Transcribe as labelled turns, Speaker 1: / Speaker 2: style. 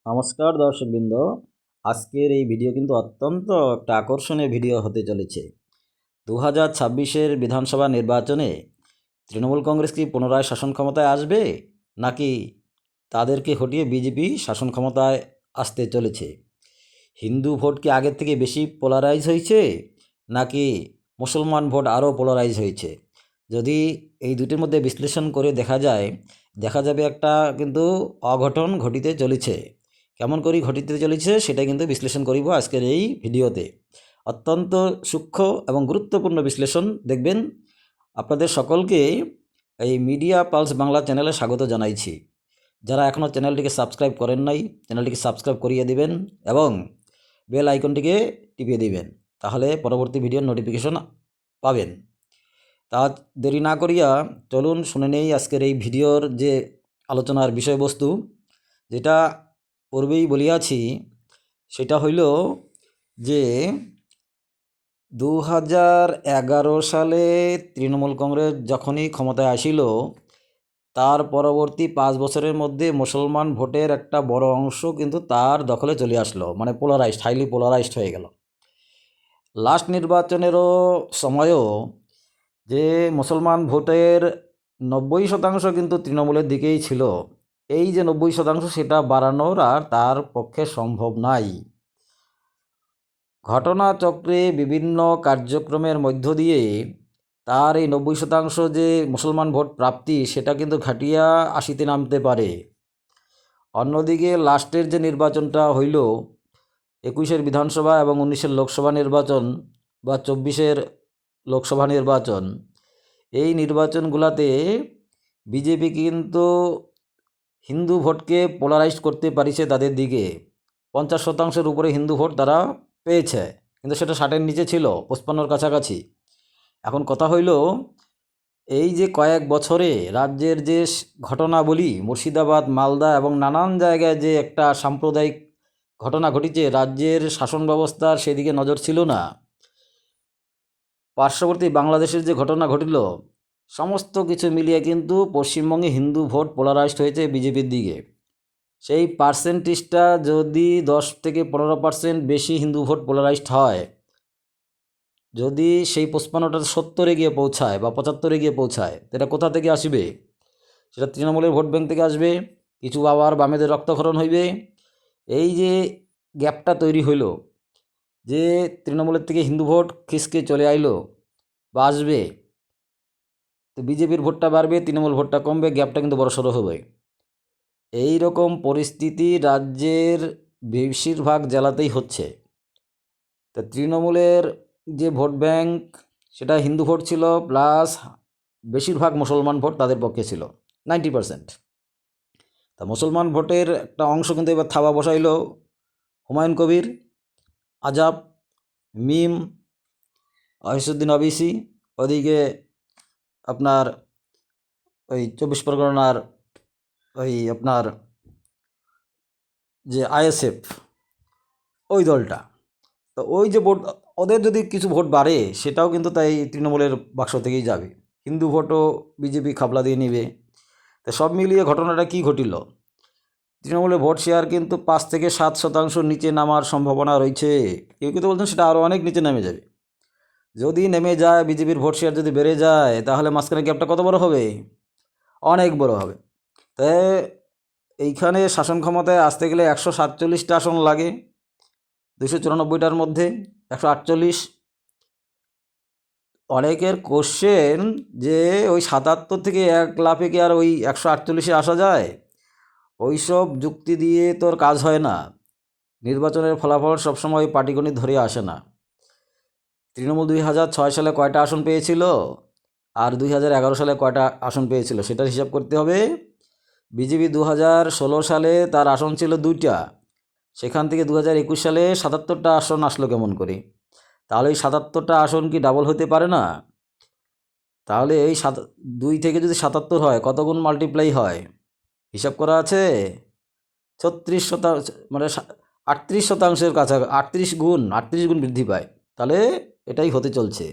Speaker 1: নমস্কার দর্শকবৃন্দ। আজকের এই ভিডিও কিন্তু অত্যন্ত একটা আকর্ষণীয় ভিডিও হতে চলেছে। 2026-এর বিধানসভা নির্বাচনে তৃণমূল কংগ্রেস কি পুনরায় শাসন ক্ষমতায় আসবে, নাকি তাদেরকে হটিয়ে বিজেপি শাসন ক্ষমতায় আসতে চলেছে? হিন্দু ভোট কি আগের থেকে বেশি পোলারাইজ হয়েছে, নাকি মুসলমান ভোট আরও পোলারাইজ হয়েছে? যদি এই দুটির মধ্যে বিশ্লেষণ করে দেখা যাবে একটা কিন্তু অঘটন ঘটিতে চলেছে। কেমন করে ঘটিতে চলেছে সেটা কিন্তু বিশ্লেষণ করিব আজকের এই ভিডিওতে। অত্যন্ত সূক্ষ্ম এবং গুরুত্বপূর্ণ বিশ্লেষণ দেখবেন। আপনাদের সকলকে এই মিডিয়া পালস বাংলা চ্যানেলে স্বাগত জানাইছি। যারা এখনও চ্যানেলটিকে সাবস্ক্রাইব করেন নাই, চ্যানেলটিকে সাবস্ক্রাইব করিয়ে দিবেন এবং বেল আইকনটিকে টিপিয়ে দিবেন, তাহলে পরবর্তী ভিডিওর নোটিফিকেশন পাবেন। তা দেরি না করিয়া চলুন শুনে নেই আজকের এই ভিডিওর যে আলোচনার বিষয়বস্তু। যেটা পূর্বেই বলিয়াছি, সেটা হইল যে 2011 সালে তৃণমূল কংগ্রেস যখনই ক্ষমতায় আসিল, তার পরবর্তী 5 বছরের মধ্যে মুসলমান ভোটের একটা বড় অংশ কিন্তু তার দখলে চলে আসলো, মানে পোলারাইজড, হাইলি পোলারাইজড হয়ে গেল। লাস্ট নির্বাচনেরও সময়ও যে মুসলমান ভোটের 90% কিন্তু তৃণমূলের দিকেই ছিল। এই যে 90%, সেটা বাড়ানোর আর তার পক্ষে সম্ভব নাই। ঘটনাচক্রে বিভিন্ন কার্যক্রমের মধ্য দিয়ে তার এই 90% যে মুসলমান ভোট প্রাপ্তি, সেটা কিন্তু ঘাটিয়া 80-তে নামতে পারে। অন্যদিকে লাস্টের যে নির্বাচনটা হইল, 21-এর বিধানসভা এবং 19-এর লোকসভা নির্বাচন বা 24-এর লোকসভা নির্বাচন, এই নির্বাচনগুলোতে বিজেপি কিন্তু হিন্দু ভোটকে পোলারাইজ করতে পারিছে তাদের দিকে। 50%-এর উপরে হিন্দু ভোট তারা পেয়েছে, কিন্তু সেটা 60-এর নিচে ছিল, 55-র কাছাকাছি। এখন কথা হইল, এই যে কয়েক বছরে রাজ্যের যে ঘটনাবলী, মুর্শিদাবাদ, মালদা এবং নানান জায়গায় যে একটা সাম্প্রদায়িক ঘটনা ঘটিছে, রাজ্যের শাসন ব্যবস্থার সেদিকে নজর ছিল না। পার্শ্ববর্তী বাংলাদেশের যে ঘটনা ঘটিল, সমস্ত কিছু মিলিয়ে কিন্তু পশ্চিমবঙ্গে হিন্দু ভোট পোলারাইজড হয়েছে বিজেপির দিকে। সেই পার্সেন্টেজটা যদি 10 থেকে 15% বেশি হিন্দু ভোট পোলারাইজড হয়, যদি সেই 55টা 70-এ গিয়ে পৌঁছায় বা 75-এ গিয়ে পৌঁছায়, এটা কোথা থেকে আসবে? সেটা তৃণমূলের ভোট ব্যাংক থেকে আসবে, কিছু আবার বামেদের রক্তক্ষরণ হইবে। এই যে গ্যাপটা তৈরি হইল, যে তৃণমূলের থেকে হিন্দু ভোট খিসকে চলে আইলো বা আসবে, তো বিজেপির ভোটটা বাড়বে, তৃণমূল ভোটটা কমবে, গ্যাপটা কিন্তু বড়সড় হবে। এই রকম পরিস্থিতি রাজ্যের বেশিরভাগ জেলাতেই হচ্ছে। তা তৃণমূলের যে ভোট ব্যাংক, সেটা হিন্দু ভোট ছিল, প্লাস বেশিরভাগ মুসলমান ভোট তাদের পক্ষে ছিল, 90%। তা মুসলমান ভোটের একটা অংশ কিন্তু এবার থাবা বসাইল হুমায়ুন কবির, আজাব, মিম, অহিসুদ্দিন ওবিসি। ওদিকে আপনার ওই 24 পরগনার ওই আপনার যে আইএসএফ, ওই দলটা। তো ওই যে ভোট, ওদের যদি কিছু ভোট বাড়ে, সেটাও কিন্তু তাই তৃণমূলের বাক্স থেকেই যাবে, হিন্দু ভোটও বিজেপি খাবলা দিয়ে নেবে। তো সব মিলিয়ে ঘটনাটা কি ঘটিল, তৃণমূলের ভোট শেয়ার কিন্তু 5 থেকে 7% নিচে নামার সম্ভাবনা রয়েছে। কেউ কিন্তু বলছেন সেটা আরও অনেক নিচে নেমে যাবে। যদি নেমে যায়, বিজেপির ভোট শেয়ার যদি বেড়ে যায়, তাহলে মাঝখানে গ্যাপটা কত বড় হবে? অনেক বড় হবে। তাই এইখানে শাসন ক্ষমতায় আসতে গেলে 147টা আসন লাগে, 294টার মধ্যে 148। অনেকের কোশ্চেন যে ওই 77 থেকে 1 লাফে কি আর ওই 148-এ আসা যায়? ওই সব যুক্তি দিয়ে তোর কাজ হয় না। নির্বাচনের ফলাফল সবসময় পাটিগণিত ধরে আসে না। তৃণমূল 2006 সালে কয়টা আসন পেয়েছিল আর 2011 সালে কয়টা আসন পেয়েছিল, সেটার হিসাব করতে হবে। বিজেপি 2016 সালে তার আসন ছিল 2টা, সেখান থেকে 2021 সালে 77টা আসন আসলো কেমন করে? তাহলে এই 77টা আসন কি ডাবল হতে পারে না? তাহলে এই 2 থেকে যদি 77 হয়, কত গুণ মাল্টিপ্লাই হয় হিসাব করা আছে? 36%, মানে 38%-এর কাছাকাছি, 38 গুণ বৃদ্ধি পায়। তাহলে এটাই হতে চলছে।